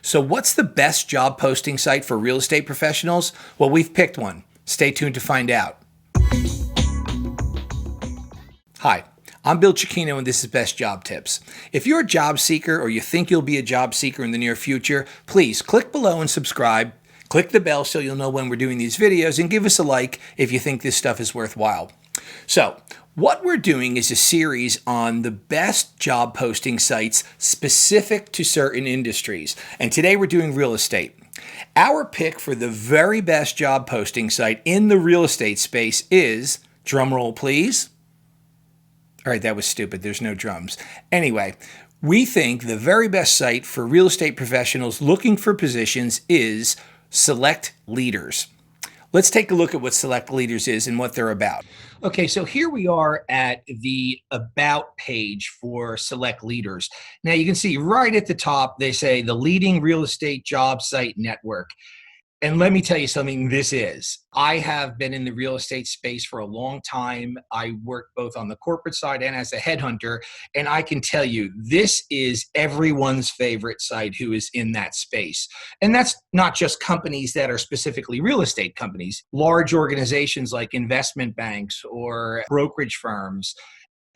So, what's the best job posting site for real estate professionals? Well, we've picked one. Stay tuned to find out. Hi, I'm Bill Cicchino, and this is Best Job Tips. If you're a job seeker or you think you'll be a job seeker in the near future, please click below and subscribe. Click the bell so you'll know when we're doing these videos, and give us a like if you think this stuff is worthwhile. So, what we're doing is a series on the best job posting sites specific to certain industries. And today we're doing real estate. Our pick for the very best job posting site in the real estate space is, drumroll please. All right, that was stupid. There's no drums. Anyway, we think the very best site for real estate professionals looking for positions is Select Leaders. Let's take a look at what Select Leaders is and what they're about. Okay, so here we are at the About page for Select Leaders. Now you can see right at the top, they say the leading real estate job site network. And let me tell you something, this is. I have been in the real estate space for a long time. I work both on the corporate side and as a headhunter. And I can tell you, this is everyone's favorite site who is in that space. And that's not just companies that are specifically real estate companies. Large organizations like investment banks or brokerage firms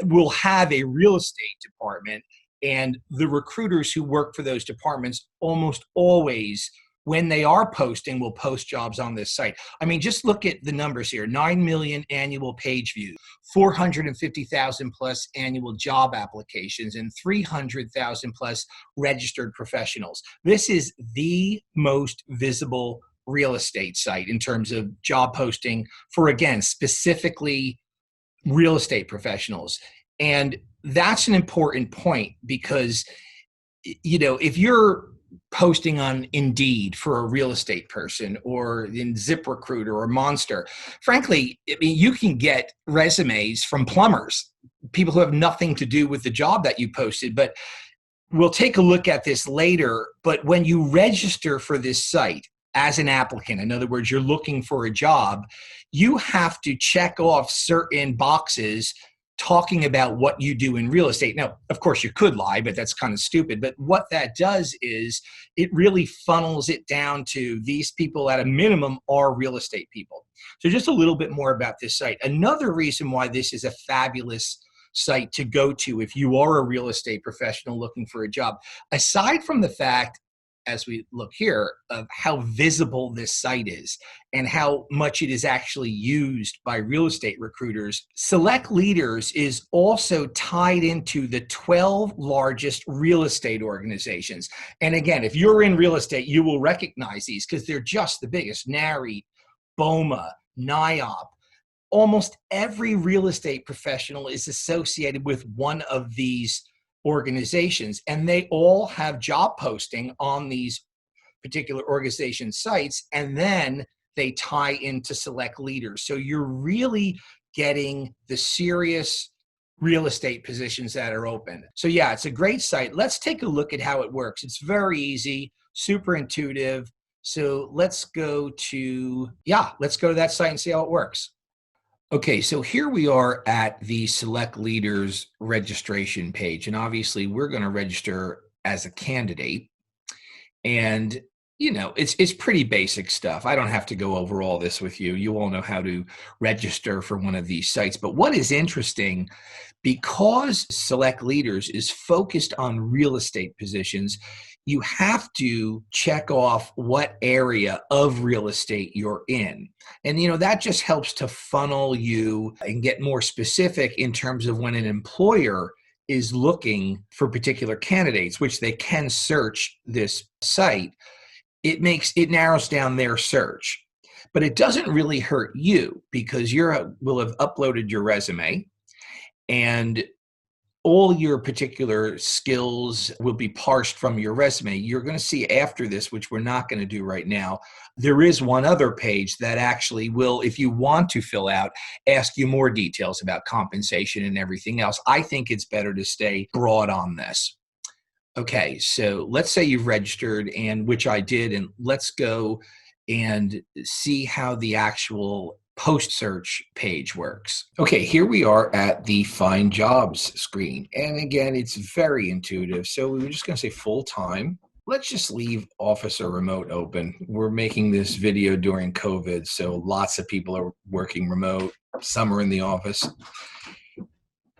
will have a real estate department. And the recruiters who work for those departments almost always, when they are posting, will post jobs on this site. I mean, just look at the numbers here. 9 million annual page views, 450,000 plus annual job applications, and 300,000 plus registered professionals. This is the most visible real estate site in terms of job posting for, again, specifically real estate professionals. And that's an important point because, you know, if you're posting on Indeed for a real estate person or in ZipRecruiter or Monster, frankly, I mean, you can get resumes from plumbers, people who have nothing to do with the job that you posted. But we'll take a look at this later. But when you register for this site as an applicant, in other words, you're looking for a job, you have to check off certain boxes talking about what you do in real estate. Now, of course, you could lie, but that's kind of stupid. But what that does is it really funnels it down to these people at a minimum are real estate people. So just a little bit more about this site. Another reason why this is a fabulous site to go to if you are a real estate professional looking for a job, aside from the fact, as we look here, of how visible this site is and how much it is actually used by real estate recruiters, Select Leaders is also tied into the 12 largest real estate organizations. And again, if you're in real estate, you will recognize these because they're just the biggest. NAREIT, BOMA, NIOP. Almost every real estate professional is associated with one of these organizations, and they all have job posting on these particular organization sites, and then they tie into Select Leaders. So you're really getting the serious real estate positions that are open. So yeah, it's a great site. Let's take a look at how it works. It's very easy, super intuitive. So let's go to that site and see how it works. Okay, so here we are at the Select Leaders registration page, and obviously we're going to register as a candidate. And you know, it's pretty basic stuff. I don't have to go over all this with you. You all know how to register for one of these sites. But what is interesting, because Select Leaders is focused on real estate positions, you have to check off what area of real estate you're in. And, you know, that just helps to funnel you and get more specific in terms of when an employer is looking for particular candidates, which they can search this site. It narrows down their search. But it doesn't really hurt you because you will have uploaded your resume, and all your particular skills will be parsed from your resume. You're going to see after this, which we're not going to do right now, there is one other page that actually will, if you want to fill out, ask you more details about compensation and everything else. I think it's better to stay broad on this. Okay, so let's say you've registered, and which I did, and let's go and see how the actual post search page works. Okay, here we are at the Find Jobs screen. And again, it's very intuitive. So we were just going to say full time. let's just leave office or remote open. We're making this video during COVID, so lots of people are working remote. Some are in the office.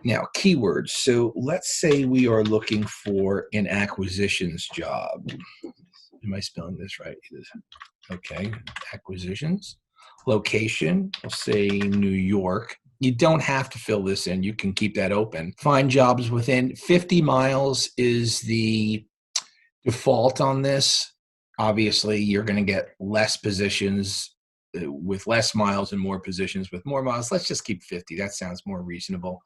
Now, keywords. So let's say we are looking for an acquisitions job. Am I spelling this right? Okay, acquisitions. Location, we'll say New York. You don't have to fill this in. You can keep that open. Find jobs within 50 miles is the default on this. Obviously, you're going to get less positions with less miles and more positions with more miles. Let's just keep 50. That sounds more reasonable.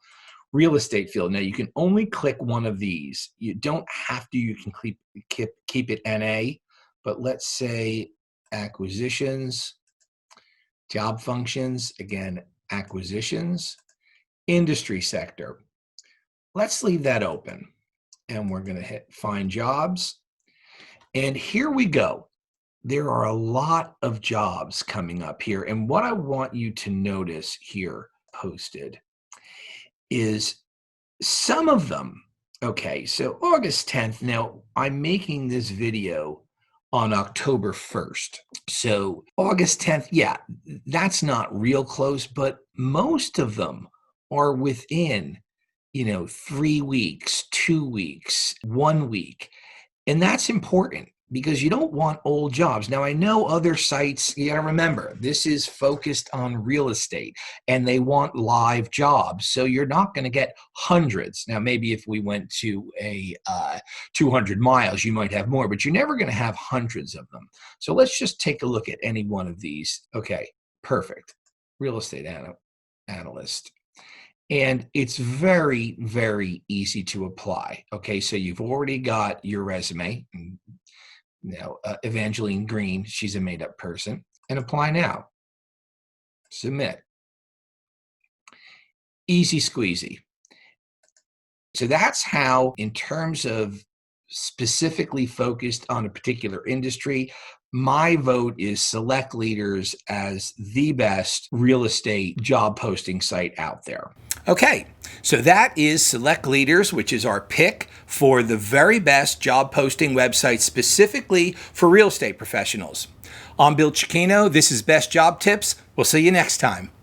Real estate field. Now, you can only click one of these. You don't have to. You can keep it NA, but let's say acquisitions, job functions, again, acquisitions, industry sector. Let's leave that open. And we're going to hit find jobs. And here we go. There are a lot of jobs coming up here. And what I want you to notice here posted is some of them. Okay, so August 10th. Now, I'm making this video on October 1st. So August 10th, yeah, that's not real close, but most of them are within 3 weeks, 2 weeks, 1 week. And that's important because you don't want old jobs. Now, I know other sites, you got to remember, this is focused on real estate and they want live jobs. So you're not going to get hundreds. Now, maybe if we went to a 200 miles, you might have more, but you're never going to have hundreds of them. So let's just take a look at any one of these. Okay, perfect. Real estate analyst. And it's very, very easy to apply. Okay, so you've already got your resume. Now, Evangeline Green, she's a made-up person. And apply now. Submit. Easy squeezy. So that's how, in terms of specifically focused on a particular industry, my vote is Select Leaders as the best real estate job posting site out there. Okay, so that is Select Leaders, which is our pick for the very best job posting website specifically for real estate professionals. I'm Bill Cicchino. This is Best Job Tips. We'll see you next time.